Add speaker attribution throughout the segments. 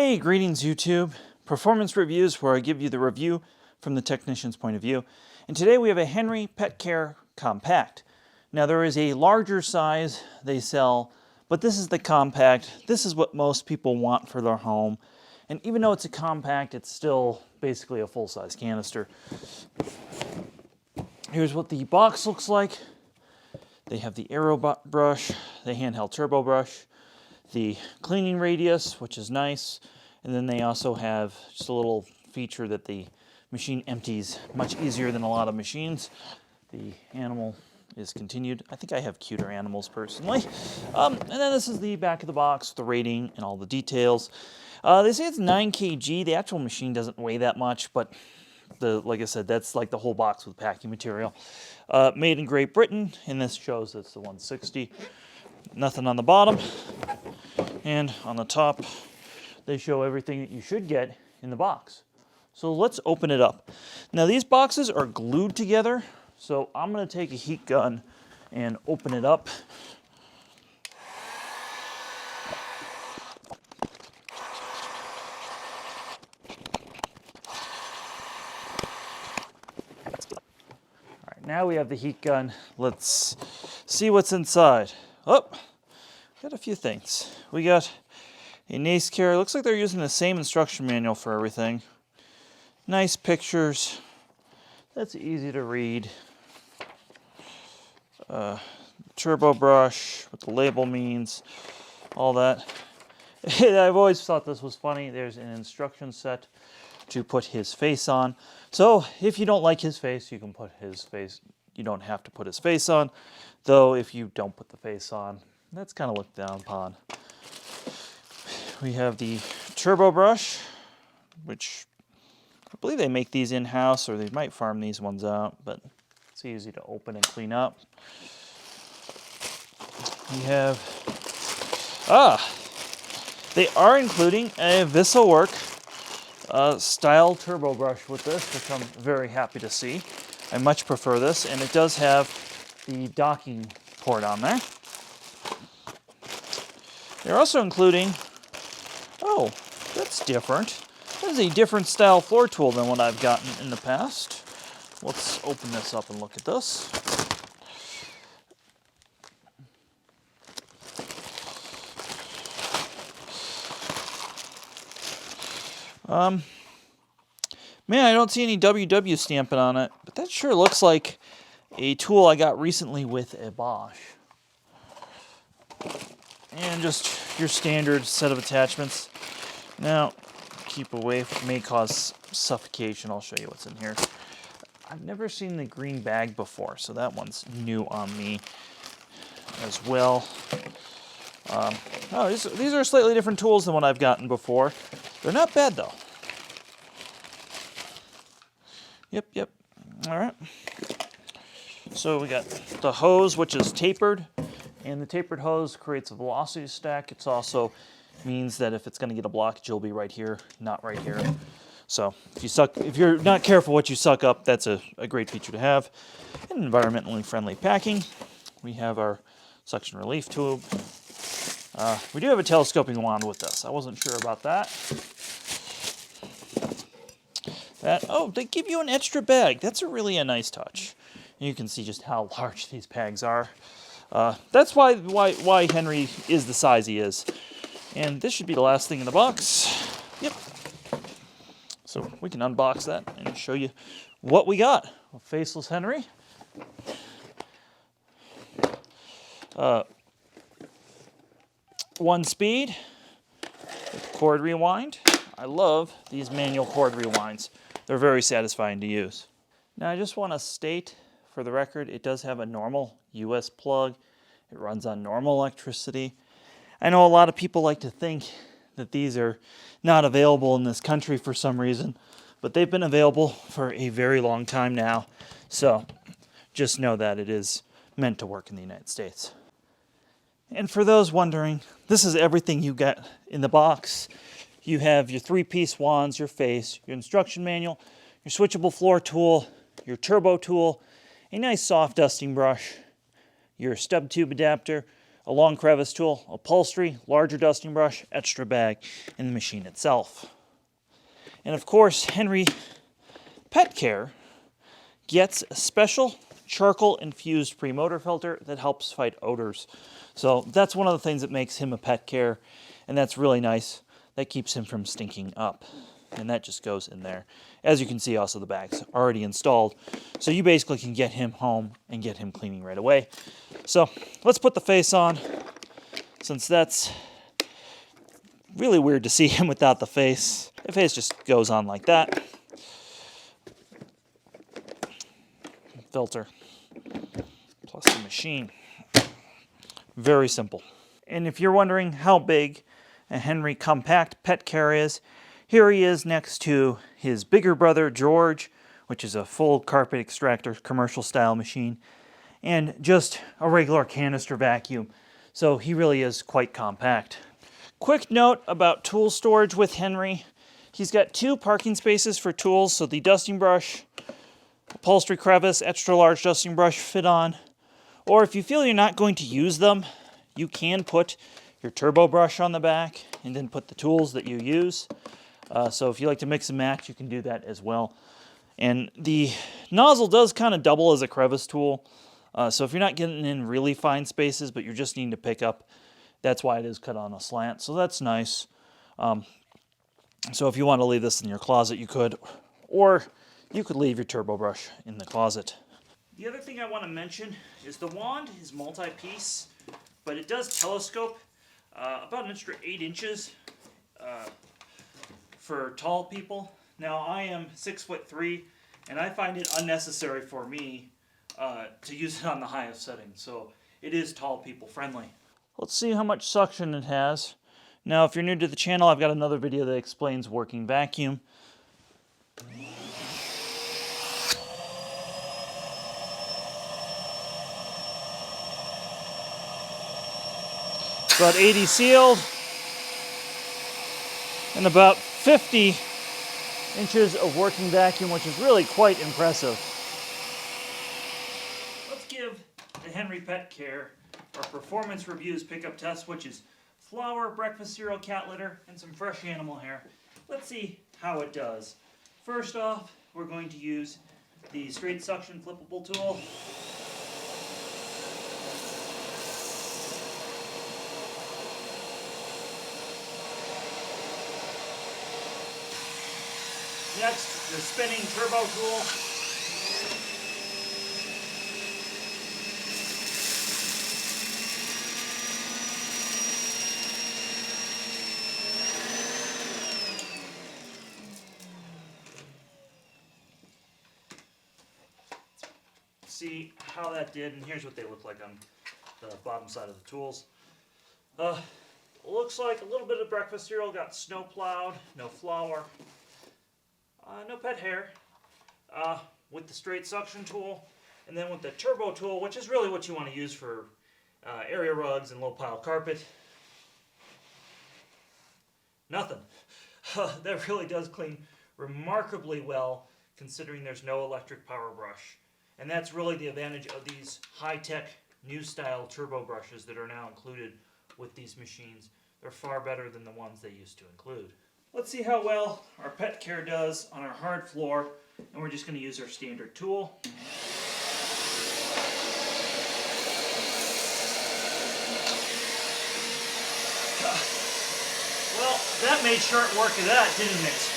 Speaker 1: Hey, greetings YouTube. Performance reviews where I give you the review from the technician's point of view. And today we have a Henry Petcare Compact. Now there is a larger size they sell, but this is the compact. This is what most people want for their home. And even though it's a compact, it's still basically a full-size canister. Here's what the box looks like. They have the aero brush, the handheld turbo brush, the cleaning radius, which is nice, and then they also have just a little feature that the machine empties much easier than a lot of machines. The animal is continued. I think I have cuter animals personally. And then this is the back of the box, the rating and all the details. They say it's 9 kg. The actual machine doesn't weigh that much, but like I said, that's like the whole box with packing material. Made in Great Britain, and this shows it's the 160. Nothing on the bottom. And on the top, they show everything that you should get in the box. So let's open it up. Now these boxes are glued together, so I'm going to take a heat gun and open it up. All right, now we have the heat gun. Let's see what's inside. Oh, got a few things. We got a NACE care. Looks like they're using the same instruction manual for everything. Nice pictures. That's easy to read. Turbo brush, what the label means, all that. I've always thought this was funny. There's an instruction set to put his face on. So if you don't like his face, you can put his face. You don't have to put his face on. Though if you don't put the face on, that's kind of looked down upon. We have the turbo brush, which I believe they make these in-house, or they might farm these ones out, but it's easy to open and clean up. We have, they are including a Visselwerk style turbo brush with this, which I'm very happy to see. I much prefer this, and it does have the docking port on there. They're also including, oh, that's different. That is a different style floor tool than what I've gotten in the past. Let's open this up and look at this. Man, I don't see any WW stamping on it, but that sure looks like a tool I got recently with a Bosch. And just your standard set of attachments. Now, keep away from may cause suffocation. I'll show you what's in here. I've never seen the green bag before, so that one's new on me as well. These are slightly different tools than what I've gotten before. They're not bad though. Yep. All right. So we got the hose, which is tapered, and the tapered hose creates a velocity stack. It also means that if it's going to get a blockage, you'll be right here, not right here. So if you're not careful what you suck up, that's a great feature to have. And environmentally friendly packing. We have our suction relief tube. We do have a telescoping wand with this. I wasn't sure about that. Oh, they give you an extra bag. That's really a nice touch. You can see just how large these bags are. That's why Henry is the size he is. And this should be the last thing in the box. Yep. So we can unbox that and show you what we got. A faceless Henry. One speed with cord rewind. I love these manual cord rewinds. They're very satisfying to use. Now I just want to state for the record, it does have a normal US plug. It runs on normal electricity. I know a lot of people like to think that these are not available in this country for some reason, but they've been available for a very long time now. So just know that it is meant to work in the United States. And for those wondering, this is everything you get in the box. You have your 3-piece wands, your face, your instruction manual, your switchable floor tool, your turbo tool, a nice soft dusting brush, your stub tube adapter, a long crevice tool, upholstery, larger dusting brush, extra bag, and the machine itself. And of course, Henry Petcare gets a special charcoal-infused pre-motor filter that helps fight odors. So that's one of the things that makes him a Petcare, and that's really nice. That keeps him from stinking up. And that just goes in there. As you can see, also the bag's already installed. So you basically can get him home and get him cleaning right away. So let's put the face on, since that's really weird to see him without the face. The face just goes on like that. Filter plus the machine. Very simple. And if you're wondering how big a Henry Compact Petcare is, here he is next to his bigger brother George, which is a full carpet extractor commercial style machine, and just a regular canister vacuum. So he really is quite compact. Quick note about tool storage with Henry. He's got 2 parking spaces for tools, so the dusting brush, upholstery crevice, extra large dusting brush fit on. Or if you feel you're not going to use them, you can put your turbo brush on the back and then put the tools that you use. So if you like to mix and match, you can do that as well. And the nozzle does kind of double as a crevice tool. So if you're not getting in really fine spaces, but you're just needing to pick up, that's why it is cut on a slant. So that's nice. So if you want to leave this in your closet, you could. Or you could leave your turbo brush in the closet. The other thing I want to mention is the wand is multi-piece, but it does telescope about an extra 8 inches for tall people. Now I am 6'3", and I find it unnecessary for me to use it on the highest setting, so it is tall people friendly. Let's see how much suction it has. Now if you're new to the channel, I've got another video that explains working vacuum. About 80 sealed, and about 50 inches of working vacuum, which is really quite impressive. Let's give the Henry Petcare our performance reviews pickup test, which is flour, breakfast cereal, cat litter, and some fresh animal hair. Let's see how it does. First off, we're going to use the straight suction flippable tool. Next, the spinning turbo tool. See how that did, and here's what they look like on the bottom side of the tools. Looks like a little bit of breakfast cereal got snow plowed, no flour. No pet hair, with the straight suction tool, and then with the turbo tool, which is really what you want to use for area rugs and low pile carpet. Nothing. That really does clean remarkably well, considering there's no electric power brush. And that's really the advantage of these high-tech, new-style turbo brushes that are now included with these machines. They're far better than the ones they used to include. Let's see how well our Petcare does on our hard floor, and we're just going to use our standard tool. Well, that made short work of that, didn't it?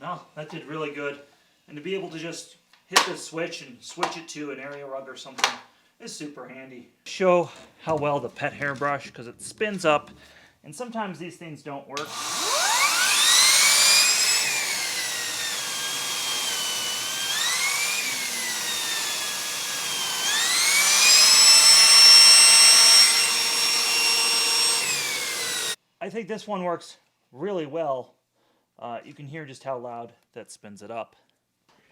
Speaker 1: No, that did really good. And to be able to just hit this switch and switch it to an area rug or something is super handy. Show how well the pet hair brush, because it spins up, and sometimes these things don't work. I think this one works really well. You can hear just how loud that spins it up.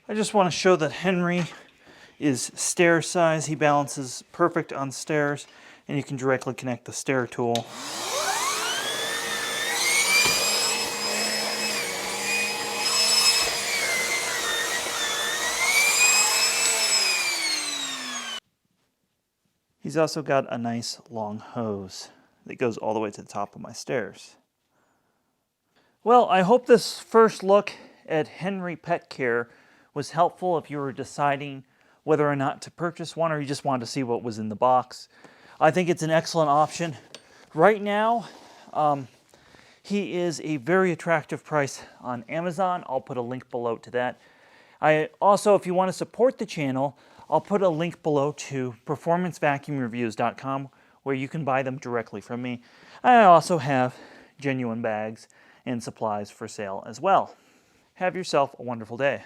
Speaker 1: I just want to show that Henry is stair size. He balances perfect on stairs, and you can directly connect the stair tool. He's also got a nice long hose that goes all the way to the top of my stairs. Well, I hope this first look at Henry Pet Care was helpful if you were deciding whether or not to purchase one or you just wanted to see what was in the box. I think it's an excellent option. Right now, he is a very attractive price on Amazon. I'll put a link below to that. I also, if you want to support the channel, I'll put a link below to performancevacuumreviews.com where you can buy them directly from me. I also have genuine bags and supplies for sale as well. Have yourself a wonderful day.